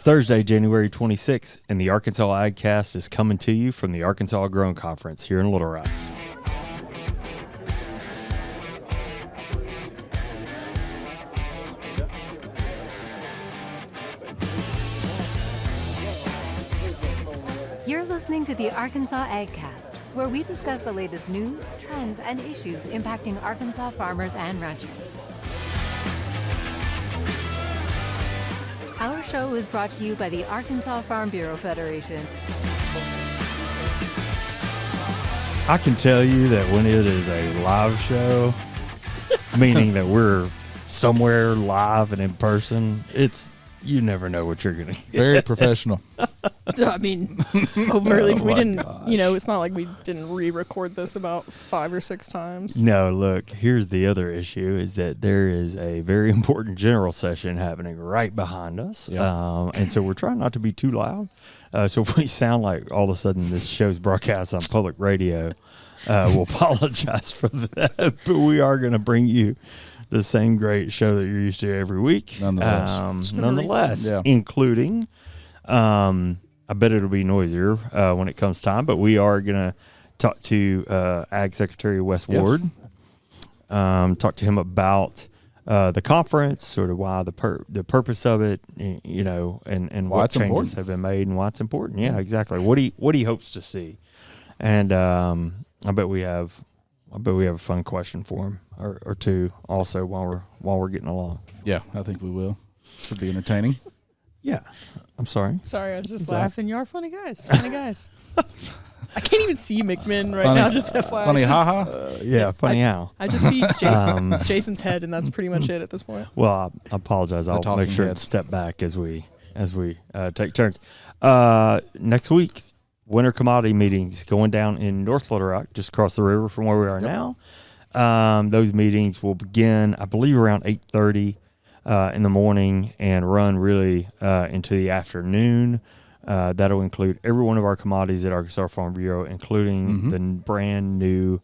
Thursday, January 26th, and the Arkansas AgCast is coming to you from the Arkansas Growing Conference here in Little Rock. You're listening to the Arkansas AgCast, where we discuss the latest news, trends, and issues impacting Arkansas farmers and ranchers. Our show is brought to you by the Arkansas Farm Bureau Federation. I can tell you that when it is a live show, meaning that we're somewhere live and in person, you never know what you're going to get. Very professional. I mean, overly. Oh we didn't, gosh. it's not like we didn't re-record this about 5 or 6 times. No, look, here's the other issue is that there is a very important general session happening right behind us. Yeah. And so we're trying not to be too loud. So if we sound like all of a sudden this show's broadcast on public radio, we'll apologize for that. But we are going to bring you the same great show that you're used to every week. Nonetheless. Yeah. Including, I bet it'll be noisier when it comes time, but we are going to talk to Ag Secretary Wes Ward, talk to him about the conference, sort of why the purpose of it, and Why what it's changes important. have been made and why it's important. Yeah, exactly. What he hopes to see. And I bet we have a fun question for him or two also while we're getting along. Yeah, I think we will. Should be entertaining. Yeah. I'm sorry. Sorry, I was just Exactly. laughing. You are funny guys. Funny guys. I can't even see McMinn right Funny- now. Just FYI. Funny, It's just- haha. Yeah, funny how. I just see Jason's head, and that's pretty much it at this point. Well, I apologize. I'll talking make sure head. to step back as we take turns. Next week, winter commodity meetings going down in North Little Rock, just across the river from where we are now. Those meetings will begin, I believe, around 8:30 in the morning and run really into the afternoon. That'll include every one of our commodities at Arkansas Farm Bureau, including the brand new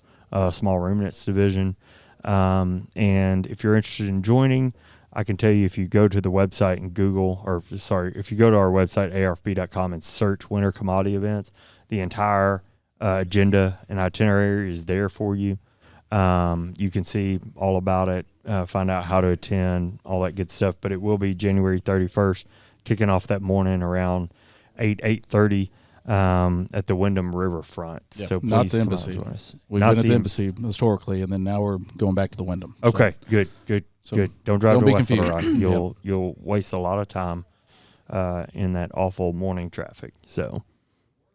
small ruminants division. And if you're interested in joining, I can tell you if you go to the website and if you go to our website, arfb.com, and search winter commodity events, the entire agenda and itinerary is there for you. You can see all about it, find out how to attend, all that good stuff. But it will be January 31st, kicking off that morning around 8:30 at the Wyndham Riverfront. Yeah, So please not the come out embassy. and join us. We've Not been at the embassy historically, and then now we're going back to the Wyndham. So- Okay, good. So Don't drive don't to be West Little confused. Rock. You'll waste a lot of time in that awful morning traffic. So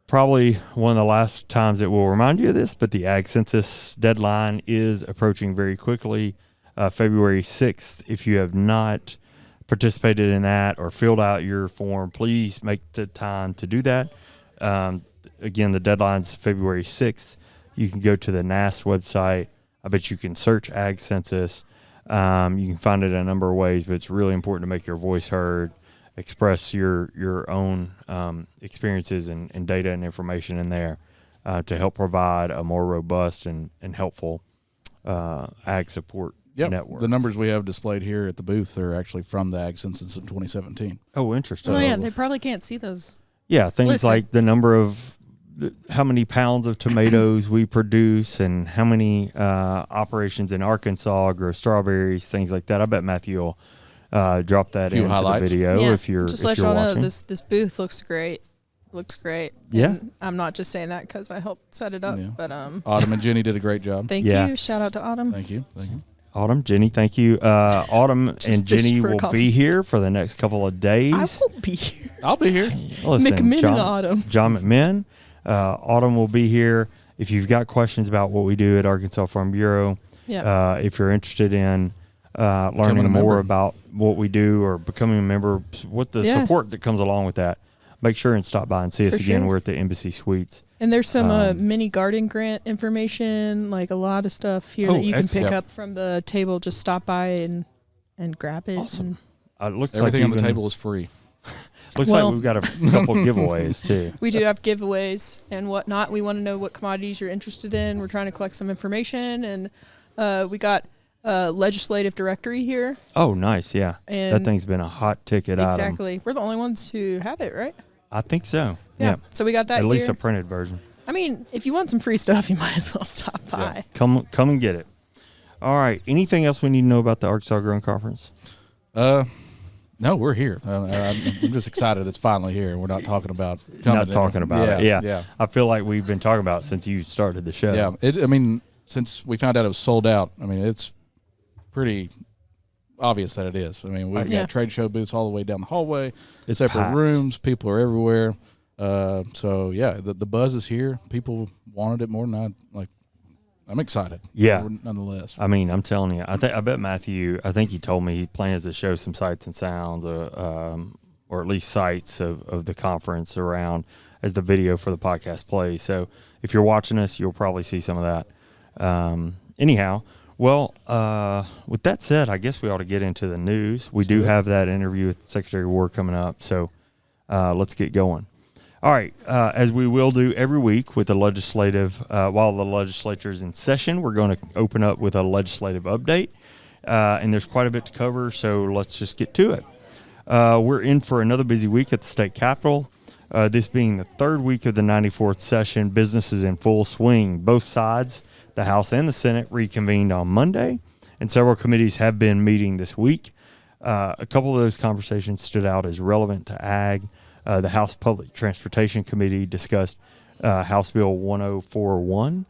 probably one of the last times that we'll remind you of this, but the Ag Census deadline is approaching very quickly, February 6th. If you have not participated in that or filled out your form, please make the time to do that. Again, the deadline's February 6th. You can go to the NASS website. I bet you can search Ag Census. You can find it a number of ways, but it's really important to make your voice heard, express your own experiences and data and information in there to help provide a more robust and helpful ag support network. The numbers we have displayed here at the booth are actually from the Ag Census of 2017. Oh, interesting. Oh yeah, they probably can't see those. Yeah, things Listen. like the number of how many pounds of tomatoes we produce and how many operations in Arkansas grow strawberries, things like that. I bet Matthew will drop that Few into highlights. the video if you're just if let you're y'all know watching. this booth looks great. Looks great. Yeah. And I'm not just saying that because I helped set it up, Yeah. but Autumn and Jenny did a great job. thank Yeah. you. Shout out to Autumn. Thank you. Autumn, Jenny, thank you. Autumn Just and fished Jenny for a will compliment. be here for the next couple of days. I won't be here. I'll be here. Listen, McMinn John, and Autumn. John McMinn. Autumn will be here. If you've got questions about what we do at Arkansas Farm Bureau, Yeah. if you're interested in learning Becoming a more member. about what we do or becoming a member, what the Yeah. support that comes along with that, make sure and stop by and see us For again. sure. We're at the Embassy Suites. And there's some Um, mini garden grant information, like a lot of stuff here Oh, that you can excellent. pick Yep. up from the table. Just stop by and grab it. Awesome. And It looks Everything like on the even- table is free. Looks Well- like we've got a couple giveaways too. we do have giveaways and whatnot. We want to know what commodities you're interested in. We're trying to collect some information, and we got legislative directory here. Oh, nice. Yeah. And that thing's been a hot ticket item. Exactly. We're the only ones who have it, right? I think so. Yeah. So we got that At least here. a printed version. I mean, if you want some free stuff, you might as well stop by. Yeah. Come and get it. All right. Anything else we need to know about the Arkansas Growing Conference? No, we're here. I'm just excited it's finally here. We're not talking about it. Yeah. I feel like we've been talking about it since you started the show. Yeah. Since we found out it was sold out, it's pretty obvious that it is. We've got trade show booths all the way down the hallway. It's separate packed. rooms. People are everywhere. The buzz is here. People wanted it more than I'm excited. Yeah. Nonetheless. I'm telling you, I bet Matthew, I think he told me he plans to show some sights and sounds, or at least sights of the conference around as the video for the podcast plays. So if you're watching us, you'll probably see some of that. Anyhow, well, with that said, I guess we ought to get into the news. We do have that interview with Secretary Ward coming up, so let's get going. All right, as we will do every week with the legislative, while the legislature is in session, we're going to open up with a legislative update, and there's quite a bit to cover, so let's just get to it. We're in for another busy week at the state capitol. This being the third week of the 94th session, business is in full swing. Both sides, the House and the Senate, reconvened on Monday, and several committees have been meeting this week. A couple of those conversations stood out as relevant to ag. The House Public Transportation Committee discussed House Bill 1041,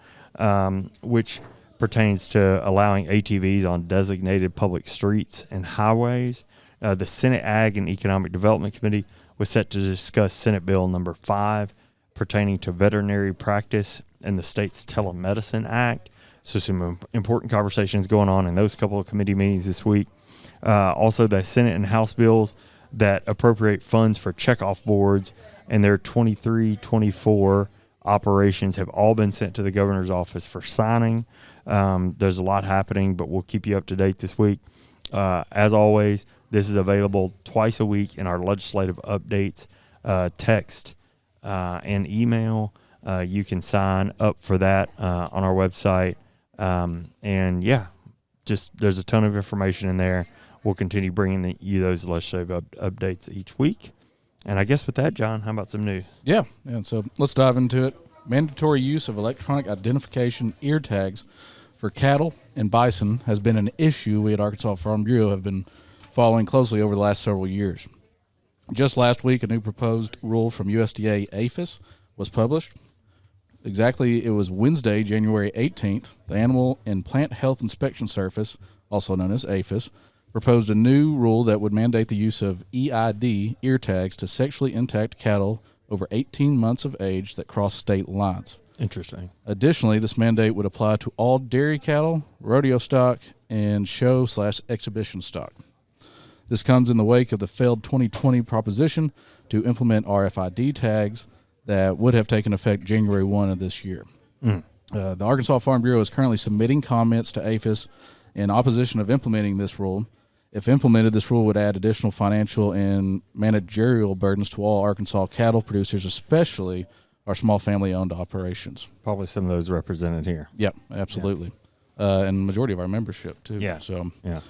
which pertains to allowing ATVs on designated public streets and highways. The Senate Ag and Economic Development Committee was set to discuss Senate Bill number 5, pertaining to veterinary practice and the state's Telemedicine Act. So some important conversations going on in those couple of committee meetings this week. Also, the Senate and House bills that appropriate funds for checkoff boards and their 23-24 operations have all been sent to the governor's office for signing. There's a lot happening, but we'll keep you up to date this week. As always, this is available twice a week in our legislative updates, text and email. You can sign up for that on our website. There's a ton of information in there. We'll continue bringing you those legislative updates each week. And I guess with that, John, how about some news? Yeah. So let's dive into it. Mandatory use of electronic identification ear tags for cattle and bison has been an issue we at Arkansas Farm Bureau have been following closely over the last several years. Just last week, a new proposed rule from USDA APHIS was published. Exactly, it was Wednesday, January 18th. The Animal and Plant Health Inspection Service, also known as APHIS, proposed a new rule that would mandate the use of EID ear tags to sexually intact cattle over 18 months of age that cross state lines. Interesting. Additionally, this mandate would apply to all dairy cattle, rodeo stock, and show/exhibition stock. This comes in the wake of the failed 2020 proposition to implement RFID tags that would have taken effect January 1 of this year. The Arkansas Farm Bureau is currently submitting comments to APHIS in opposition of implementing this rule. If implemented, this rule would add additional financial and managerial burdens to all Arkansas cattle producers, especially our small family-owned operations. Probably some of those represented here. Yep, absolutely. And the majority of our membership, too. Yeah. So, yeah.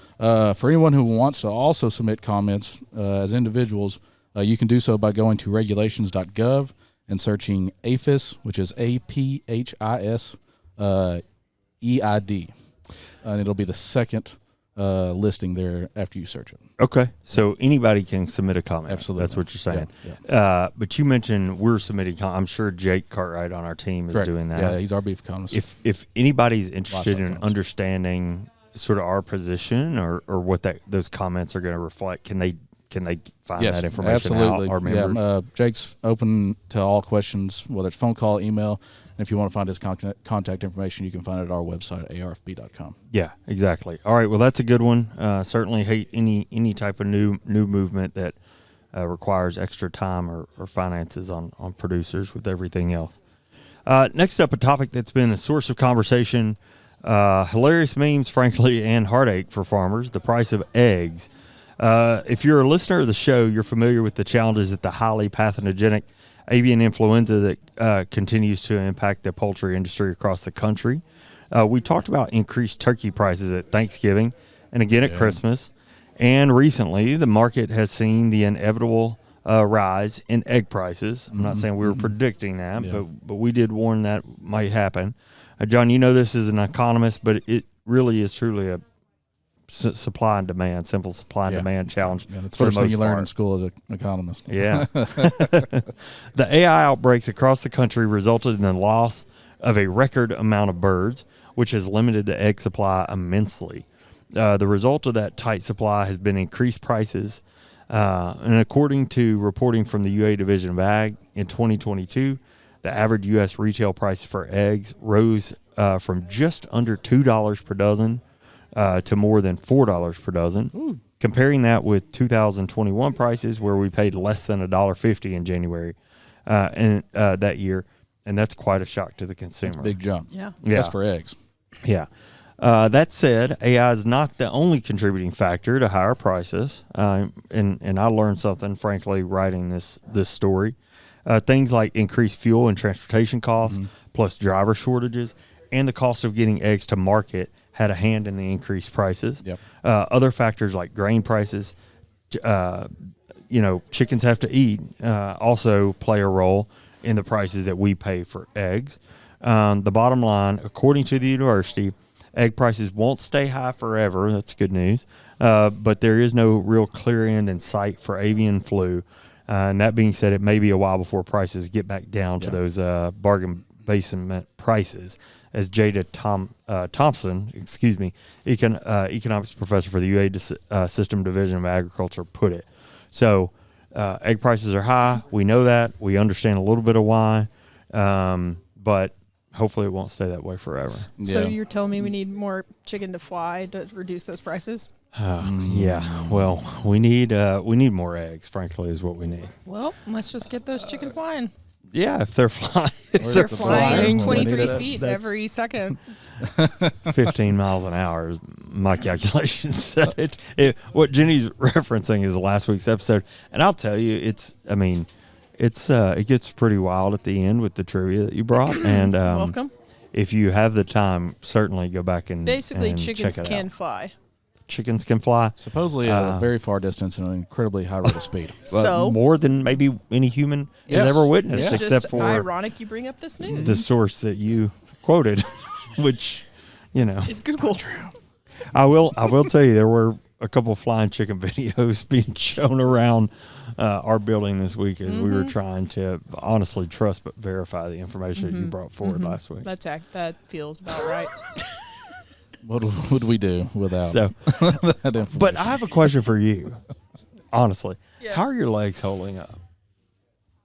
For anyone who wants to also submit comments as individuals, you can do so by going to regulations.gov and searching APHIS, which is APHIS EID. And it'll be the second listing there after you search it. Okay. So anybody can submit a comment. Absolutely. That's what you're saying. Yeah. But you mentioned we're submitting I'm sure Jake Cartwright on our team is Correct. doing that. Yeah, he's our beef economist. If anybody's interested in economist. Understanding sort of our position or what those comments are going to reflect, can they find that information absolutely. out, our members? Yeah, Jake's open to all questions, whether it's phone call, email. And if you want to find his contact information, you can find it at our website at arfb.com. Yeah, exactly. All right, well, that's a good one. Certainly hate any type of new movement that requires extra time or finances on producers with everything else. Next up, a topic that's been a source of conversation, hilarious memes, frankly, and heartache for farmers, the price of eggs. If you're a listener of the show, you're familiar with the challenges that the highly pathogenic avian influenza that continues to impact the poultry industry across the country. We talked about increased turkey prices at Thanksgiving and again at Christmas. And recently, the market has seen the inevitable rise in egg prices. I'm not saying we were predicting that, but we did warn that might happen. John, you know this as an economist, but it really is truly a supply and demand, simple supply and demand challenge. Yeah, that's for the the first thing most you learn part. in school as an economist. Yeah. The AI outbreaks across the country resulted in the loss of a record amount of birds, which has limited the egg supply immensely. The result of that tight supply has been increased prices. And according to reporting from the UA Division of Ag, in 2022, the average U.S. retail price for eggs rose from just under $2 per dozen to more than $4 per dozen. Ooh. Comparing that with 2021 prices, where we paid less than $1.50 in January and that year, and that's quite a shock to the consumer. It's a big jump. Yeah. That's for eggs. Yeah. That said, AI is not the only contributing factor to higher prices, and I learned something, frankly, writing this story. Things like increased fuel and transportation costs, plus driver shortages, and the cost of getting eggs to market had a hand in the increased prices. Yep. Other factors like grain prices, chickens have to eat, also play a role in the prices that we pay for eggs. The bottom line, according to the university, egg prices won't stay high forever. That's good news. But there is no real clear end in sight for avian flu. And that being said, it may be a while before prices get back down to those bargain basement prices, as Jada Thompson, economics professor for the UA System Division of Agriculture, put it. So egg prices are high. We know that. We understand a little bit of why. But hopefully it won't stay that way forever. So you're telling me we need more chicken to fly to reduce those prices? Yeah. Well, we need more eggs, frankly, is what we need. Well, let's just get those chicken flying. Yeah, if they're flying. They're flying 23 That's- feet every second. 15 miles an hour is my calculations said it. What Jenny's referencing is last week's episode, and I'll tell you, it gets pretty wild at the end with the trivia that you brought. And Welcome. If you have the time, certainly go back and Chickens check it can out. fly. Chickens can fly. Supposedly at a very far distance and an incredibly high rate of speed. So more than maybe any human has ever witnessed, it's except just for ironic you bring up this news. the source that you quoted, which It's Google. I will tell you, there were a couple flying chicken videos being shown around our building this week as we were trying to honestly trust but verify the information that you brought forward last week. That feels about right. What would we do without So, that information? but I have a question for you, honestly. Yeah. How are your legs holding up?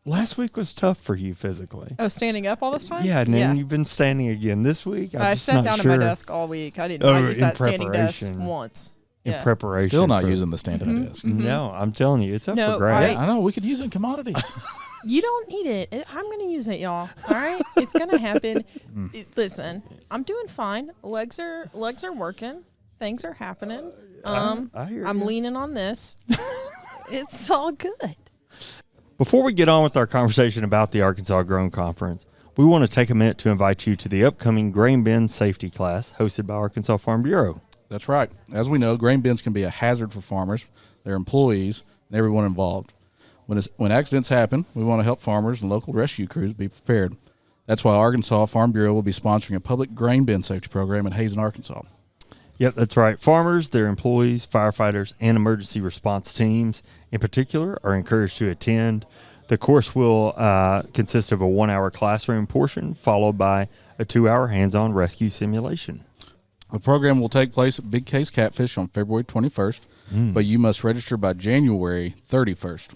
Last week was tough for you physically. Oh, standing up all this time? Yeah, and then you've been standing again this week. I sat down at my desk all week. I used that standing desk preparation. once. In Yeah. preparation. Still not for- using the stand-up desk. No, I'm telling you, it's up No, for grabs. I know we could use it in commodities. You don't need it. I'm going to use it, y'all. All right? It's going to happen. Listen, I'm doing fine. Legs are working. Things are happening. I hear I'm you. leaning on this. It's all good. Before we get on with our conversation about the Arkansas Grown Conference, we want to take a minute to invite you to the upcoming grain bin safety class hosted by Arkansas Farm Bureau. That's right. As we know, grain bins can be a hazard for farmers, their employees, and everyone involved. When accidents happen, we want to help farmers and local rescue crews be prepared. That's why Arkansas Farm Bureau will be sponsoring a public grain bin safety program in Hazen, Arkansas. Yep, that's right. Farmers, their employees, firefighters, and emergency response teams in particular are encouraged to attend. The course will consist of a 1-hour classroom portion followed by a 2-hour hands-on rescue simulation. The program will take place at Big Case Catfish on February 21st, but you must register by January 31st.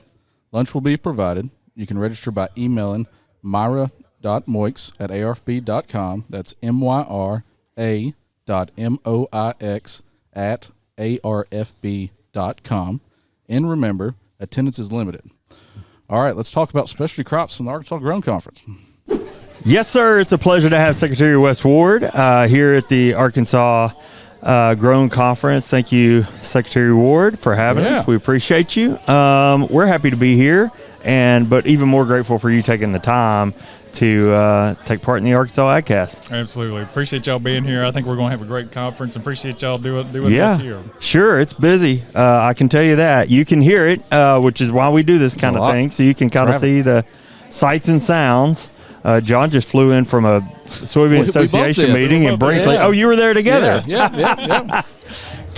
Lunch will be provided. You can register by emailing myra.moix@arfb.com. That's myra.moix@arfb.com. And remember, attendance is limited. All right, let's talk about specialty crops in the Arkansas Grown Conference. Yes, sir. It's a pleasure to have Secretary Wes Ward here at the Arkansas Grown Conference. Thank you, Secretary Ward, for having us. We appreciate you. We're happy to be here. but even more grateful for you taking the time to take part in the Arkansas AgCast. Absolutely. Appreciate y'all being here. I think we're going to have a great conference, and appreciate y'all doing this here. Sure. It's busy. I can tell you that. You can hear it, which is why we do this kind of thing, so you can kind of see the sights and sounds. John just flew in from a soybean association meeting in Brinkley. Oh, you were there together? Yeah.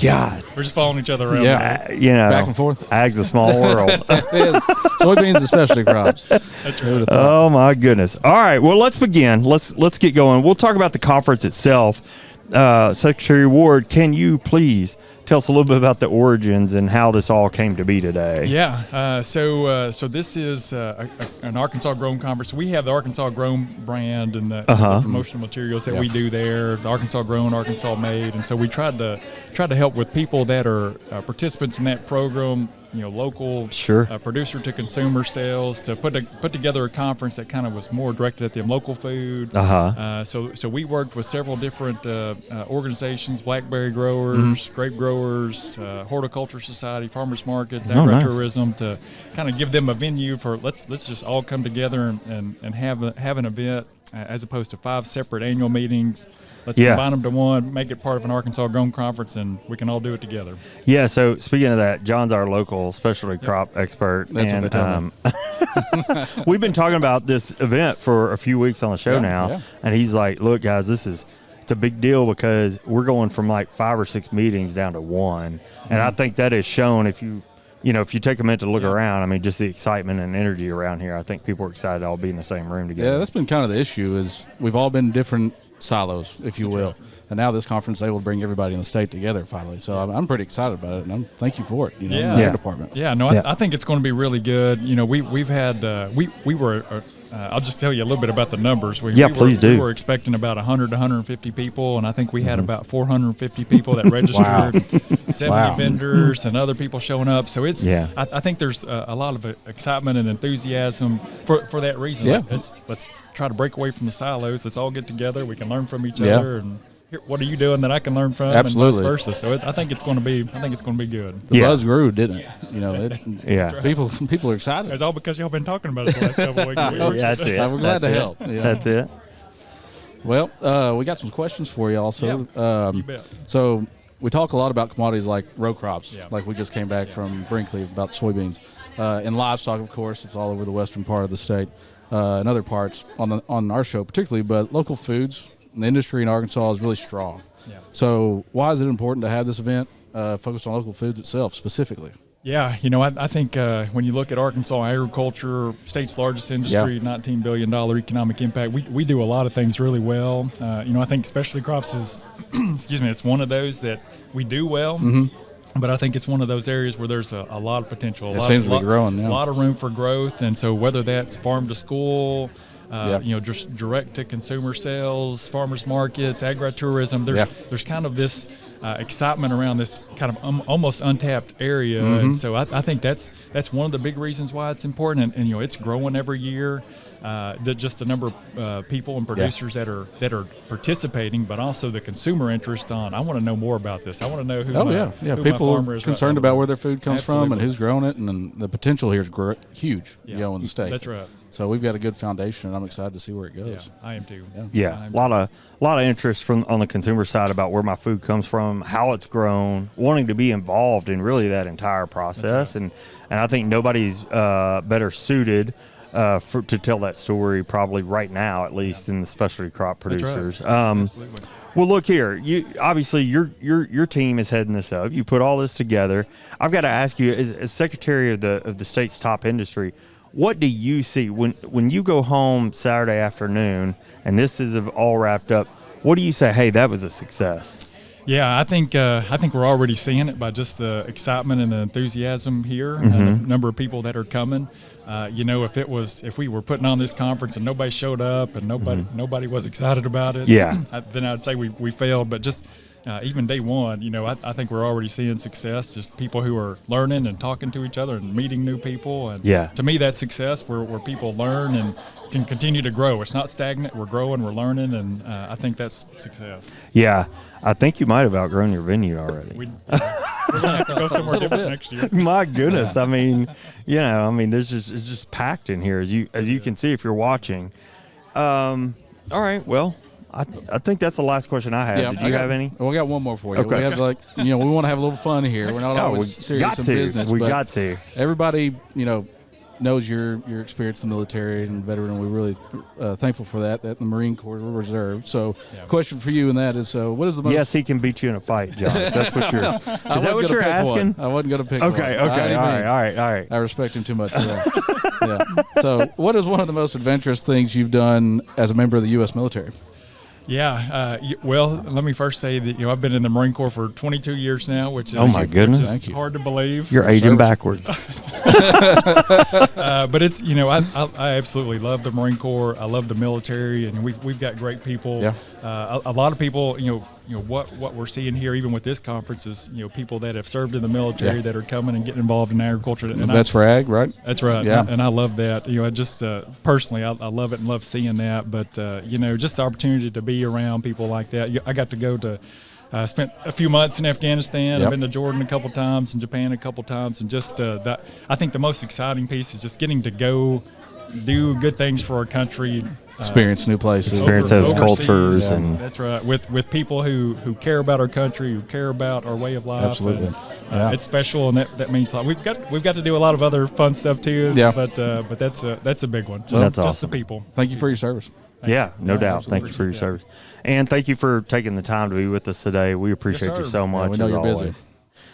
God. We're just following each other around. Yeah. Back and forth. Ag's a small world. It is. Soybeans, especially crops. That's right. Oh, my goodness. All right. Well, let's begin. Let's get going. We'll talk about the conference itself. Secretary Ward, can you please tell us a little bit about the origins and how this all came to be today? Yeah. So this is an Arkansas Grown Conference. We have the Arkansas Grown brand and the promotional materials that we do there. The Arkansas Grown, Arkansas Made, and so we tried to help with people that are participants in that program. Local producer to consumer sales, to put together a conference that kind of was more directed at them local food. So we worked with several different organizations: blackberry growers, grape growers, horticulture society, farmers markets, agritourism, to kind of give them a venue for let's just all come together and have an event, as opposed to 5 separate annual meetings. Let's combine them to one, make it part of an Arkansas Grown Conference, and we can all do it together. Yeah, so speaking of that, John's our local specialty crop expert. That's what they tell me. We've been talking about this event for a few weeks on the show now, and he's like, look, guys, it's a big deal because we're going from like 5 or 6 meetings down to 1. And I think that is shown if you take a minute to look around. I mean, just the excitement and energy around here. I think people are excited to all be in the same room together. Yeah, that's been kind of the issue is we've all been different silos, if you will. And now this conference is able to bring everybody in the state together finally. So I'm pretty excited about it, and thank you for it. In the department. Yeah, no, I think it's going to be really good. We've had we were. I'll just tell you a little bit about the numbers. Please do. We were expecting about 100 to 150 people, and I think we had about 450 people that registered, 70 vendors and other people showing up. So it's I think there's a lot of excitement and enthusiasm for that reason. Yeah. Let's try to break away from the silos. Let's all get together. We can learn from each other, and what are you doing that I can learn from? Absolutely. And vice versa. So I think it's going to be good. The buzz grew, didn't it? People are excited. It's all because y'all been talking about it the last couple of weeks. That's it. We're glad to help. That's it. Well, we got some questions for you also. You bet. So we talk a lot about commodities like row crops, like we just came back from Brinkley about soybeans. And livestock, of course, it's all over the western part of the state and other parts on our show particularly, but local foods. The industry in Arkansas is really strong. Yeah. So why is it important to have this event focused on local foods itself specifically? Yeah, I think when you look at Arkansas agriculture, state's largest industry, $19 billion economic impact, we do a lot of things really well. I think specialty crops is, it's one of those that we do well. But I think it's one of those areas where there's a lot of potential. It seems to be growing, a lot of room for growth. And so whether that's farm to school, just direct to consumer sales, farmers markets, agritourism. There's kind of this excitement around this kind of almost untapped area, and so I think that's one of the big reasons why it's important. And it's growing every year. Just the number of people and producers that are participating, but also the consumer interest on. I want to know more about this. I want to know who. Who people my farmer is concerned about where their food comes Absolutely. from and who's growing it, and the potential here is huge. In the state. That's right. So we've got a good foundation, and I'm excited to see where it goes. Yeah, I am too. Yeah, a lot of interest on the consumer side about where my food comes from, how it's grown, wanting to be involved in really that entire process, and I think nobody's better suited to tell that story probably right now, at least in the specialty crop producers. Absolutely. Well, look here. You obviously your team is heading this up. You put all this together. I've got to ask you, as Secretary of the state's top industry, what do you see when you go home Saturday afternoon and this is all wrapped up? What do you say? Hey, that was a success. Yeah, I think we're already seeing it by just the excitement and the enthusiasm here, and the number of people that are coming. If we were putting on this conference and nobody showed up and nobody was excited about it, then I'd say we failed. But just even day one, I think we're already seeing success. Just people who are learning and talking to each other and meeting new people. And to me, that's success where people learn and can continue to grow. It's not stagnant. We're growing, we're learning, and I think that's success. Yeah, I think you might have outgrown your venue already. We We're gonna have to go somewhere different next year. My goodness. I mean, it's just packed in here as you can see if you're watching. All right. Well, I think that's the last question I have. Yeah, Did you have any? Well, we got one more for you. Okay. We have we want to have a little fun here. We're not always serious in business. We but got to. Everybody, knows your experience in the military and veteran. We're really thankful for that. That the Marine Corps were reserved. So, question for you, and that is, what is the most? Yes, he can beat you in a fight, John. If that's what you're. Is that what you're asking? I wasn't going to pick Okay. one. Okay. All right. I respect him too much for that. Yeah. So, what is one of the most adventurous things you've done as a member of the U.S. military? Yeah. Well, let me first say that I've been in the Marine Corps for 22 years now, which is oh my goodness, hard to believe. You're aging backwards. But it's I absolutely love the Marine Corps. I love the military, and we've got great people. Yeah. A lot of people, what we're seeing here, even with this conference, is people that have served in the military that are coming and getting involved in agriculture. And that's for ag, right? That's right. Yeah. And I love that. I just personally, I love it and love seeing that. But just the opportunity to be around people like that. I got to go to. I spent a few months in Afghanistan. Yep. I've been to Jordan a couple times and Japan a couple times, and just that. I think the most exciting piece is just getting to go do good things for our country. Experience new places. Experience those cultures. Yeah. And that's right. With people who care about our country, who care about our way of life. Absolutely. And, it's special, and that means a lot. We've got to do a lot of other fun stuff too. Yeah. But that's a big one. That's just awesome. the people. Thank you for your service. yeah, no doubt. absolutely. Thank you for your service, and thank you for taking the time to be with us today. We appreciate sir. you so much. we know as you're always.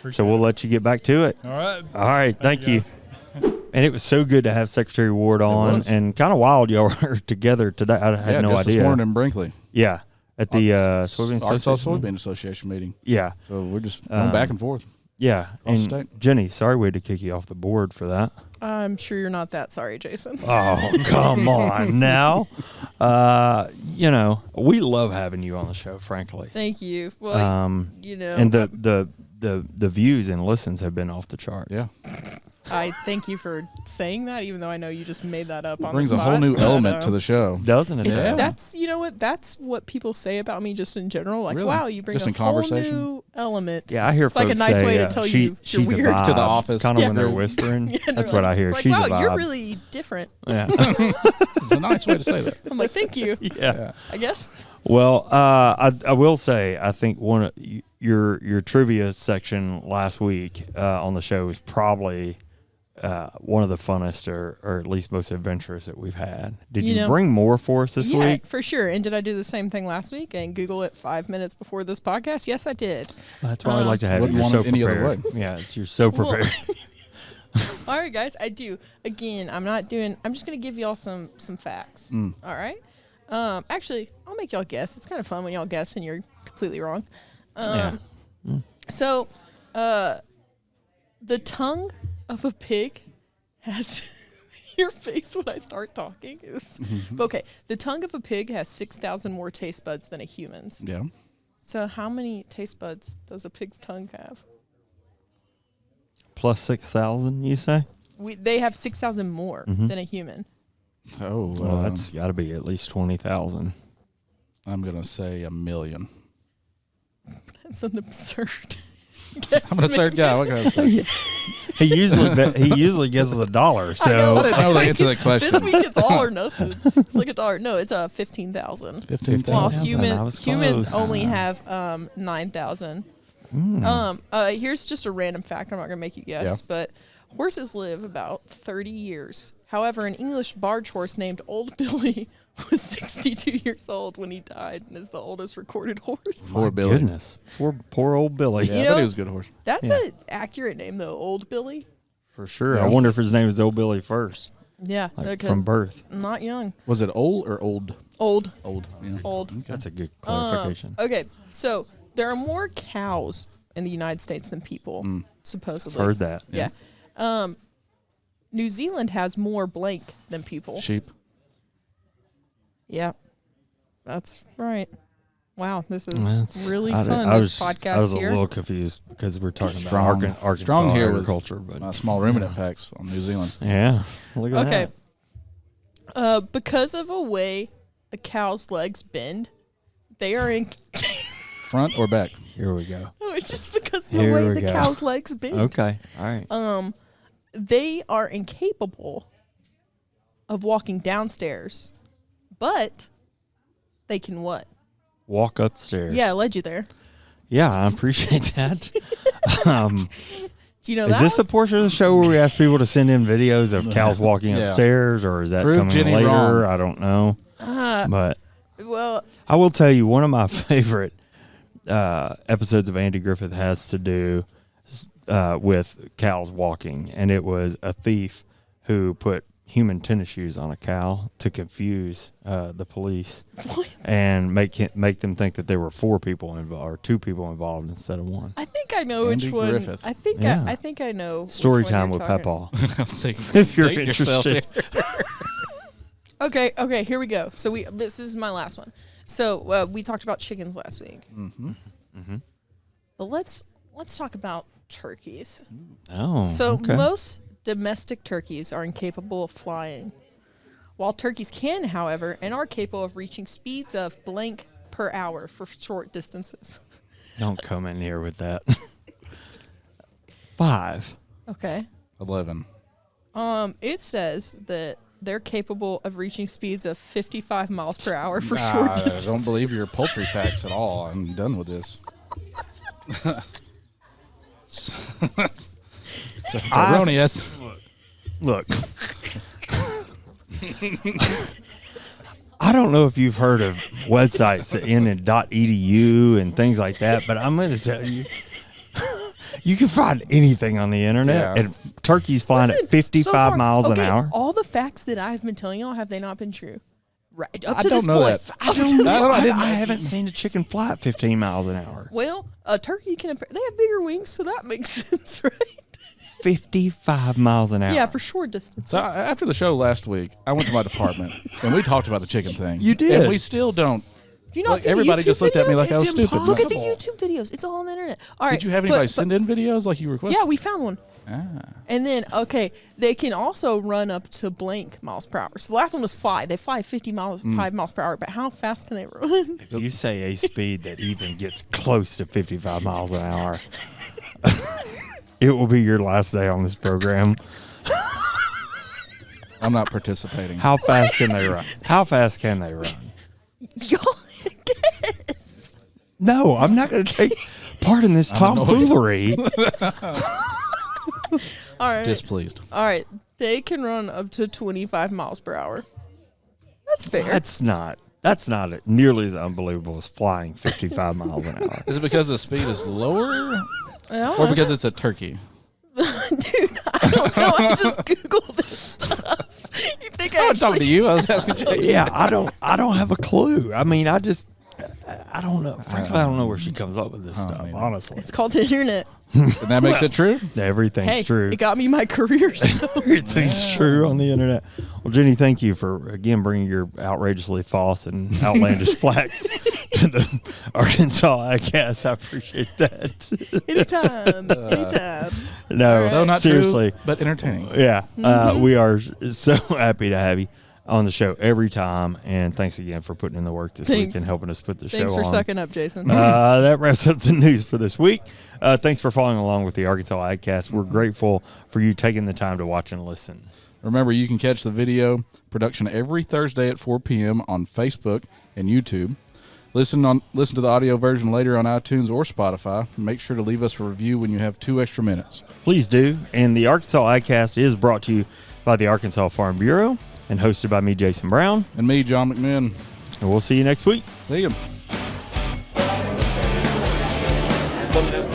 busy. So we'll let you get back to it. All right. All right. Thank you. guys. And it was so good to have Secretary Ward on, was. and kind of wild y'all were together today. I had no just idea. this morning in Brinkley. Yeah, at the Soybean Arkansas Association. Soybean Association meeting. Yeah, So we're just going back and forth. yeah. Off And state. Jenny, sorry we had to kick you off the board for that. I'm sure you're not that sorry, Jason. Oh, come on now. We love having you on the show, frankly. Thank you. Well, And the views and listens have been off the charts. Yeah. I thank you for saying that, even though I know you just made that up on Brings the a spot. whole new But, element to the show. Doesn't it? Yeah. That's that's what people say about me just in general. Like, Really? wow, you bring Just a in whole conversation? new element. Yeah, I hear It's like a folks nice say, way to tell you you're she's weird. a vibe, To the office. kind of when Yeah. they're whispering. Yeah, and That's they're what I hear. like, She's wow, a vibe. you're really different. Yeah. It's a nice way to say that. I'm like, thank you. Yeah. I guess. Well, I will say I think one of your trivia section last week on the show was probably one of the funnest or at least most adventurous that we've had. Did you bring more for us this week? For sure. And did I do the same thing last week and Google it 5 minutes before this podcast? Yes, I did. That's why I like to have you. Wouldn't You're want so it any other prepared. way. Yeah, you're so prepared. All right, guys, I do. Again, I'm just going to give y'all some facts. All right? Actually, I'll make y'all guess. It's kind of fun when y'all guess and you're completely wrong. So, the tongue of a pig has your face when I start talking is okay. The tongue of a pig has 6,000 more taste buds than a human's. Yeah. So, how many taste buds does a pig's tongue have? Plus 6,000, you say? They have 6,000 more than a human. Oh, Well, that's got to be at least 20,000. I'm going to say 1 million. That's an absurd guess. I'm an absurd guy. What can I say? He usually guesses $1. I So didn't know the answer to that question. This week it's all or nothing. It's like $1. No, it's 15,000. 15,000. While 15,000. I was humans close. only have 9,000. Here's just a random fact. I'm not gonna make you guess, but horses live about 30 years. However, an English barge horse named Old Billy was 62 years old when he died and is the oldest recorded horse. Poor Billy. goodness, poor old Billy. Yeah, You I thought know- he was a good horse. That's Yeah. an accurate name though, Old Billy. For sure. Yeah. I wonder if his name was Old Billy first, Yeah, like because from birth. not young. Was it old or old? Old. Old. Yeah. Old. That's a good clarification. Okay, so there are more cows in the United States than people, supposedly. Heard that. Yeah. New Zealand has more blank than people. Sheep. Yeah, that's right. Wow, this is That's- really I fun. did- I This was, podcast I was here. a little confused because we're talking Strong. about Arkansas Strong here with agriculture, but Small ruminant facts on New Zealand. yeah, look at Okay. that. Because of a way a cow's legs bend, they are in. Front or back? Here we go. No, it's just because the Here way we the go. cow's legs bend. Okay. All right. They are incapable of walking downstairs, but they can what? Walk upstairs. Yeah, I led you there. Yeah, I appreciate that. Do you know Is that this the one? portion of the show where we ask people to send in videos of cows walking Yeah. upstairs, or is that Prove coming Jenny later? wrong. I don't know. But Well, I will tell you, one of my favorite episodes of Andy Griffith has to do with cows walking, and it was a thief who put human tennis shoes on a cow to confuse the police and make them think that there were 4 people involved or 2 people involved instead of 1. I think I know Andy which one. Griffith. I think Yeah. I think I know. Story which one time you're with talking- Papaw. If you're Date yourself interested. Okay, here we go. So this is my last one. So we talked about chickens last week. But let's talk about turkeys. Oh, So okay. most domestic turkeys are incapable of flying, while turkeys can, however, and are capable of reaching speeds of blank per hour for short distances. Don't come in here with that. 5. Okay. 11. It says that they're capable of reaching speeds of 55 miles per hour for short I distances. don't believe your poultry facts at all. I'm done with this. It's erroneous. Look. I don't know if you've heard of websites that end in .edu and things like that, but I'm going to tell you, you can find anything on the internet, Yeah. and turkeys flying Listen, at 55 so far- miles an okay, hour. All the facts that I've been telling y'all, have they not been true? Right up I to don't this know point. that. I don't know. I didn't- I haven't seen a chicken fly at 15 miles an hour. Well, a turkey they have bigger wings, so that makes sense, right? 55 miles an hour. Yeah, for short distances. So after the show last week, I went to my department and we talked about the chicken thing. You did. And we still don't. Have you not Like, seen the everybody YouTube just looked at me videos? like I was It's stupid. impossible. Look at the YouTube videos. It's all on the internet. All right. Did you have anybody but- send in videos like you requested? Yeah, we found one. And then, they can also run up to blank miles per hour. So the last one was 5. They fly 5 miles per hour. But how fast can they run? If you say a speed that even gets close to 55 miles an hour, it will be your last day on this program. I'm not participating. How fast can they run? How fast can they run? Y'all guess. No, I'm not going to take part in this I'm annoyed. tomfoolery. All right. Displeased. All right. They can run up to 25 miles per hour. That's fair. That's not nearly as unbelievable as flying 55 miles an hour. Is it because the speed is lower Yeah. or because it's a turkey? Dude, I don't know. I just Googled this stuff. You think I'm talking to you. I was asking Jake. Yeah, I don't have a clue. I mean, I don't know. Frankly, I don't know where she comes up with this stuff, either. honestly. It's called the internet. And that makes it true? Everything's Hey, true. it got me my career. So. Everything's true on the internet. Well, Jenny, thank you for, again, bringing your outrageously false and outlandish facts to the Arkansas AgCast. I appreciate that. Anytime. Anytime. No, Though not seriously. true, but entertaining. Yeah, we are so happy to have you on the show every time. And thanks again for putting in the work this week Thanks. and helping us put the Thanks show for on. sucking up, Jason. That wraps up the news for this week. Thanks for following along with the Arkansas AgCast. We're grateful for you taking the time to watch and listen. Remember, you can catch the video production every Thursday at 4 p.m. on Facebook and YouTube. Listen to the audio version later on iTunes or Spotify. Make sure to leave us a review when you have 2 extra minutes. Please do. And the Arkansas AgCast is brought to you by the Arkansas Farm Bureau and hosted by me, Jason Brown. And me, John McMahon. And we'll see you next week. See you. Just let me know.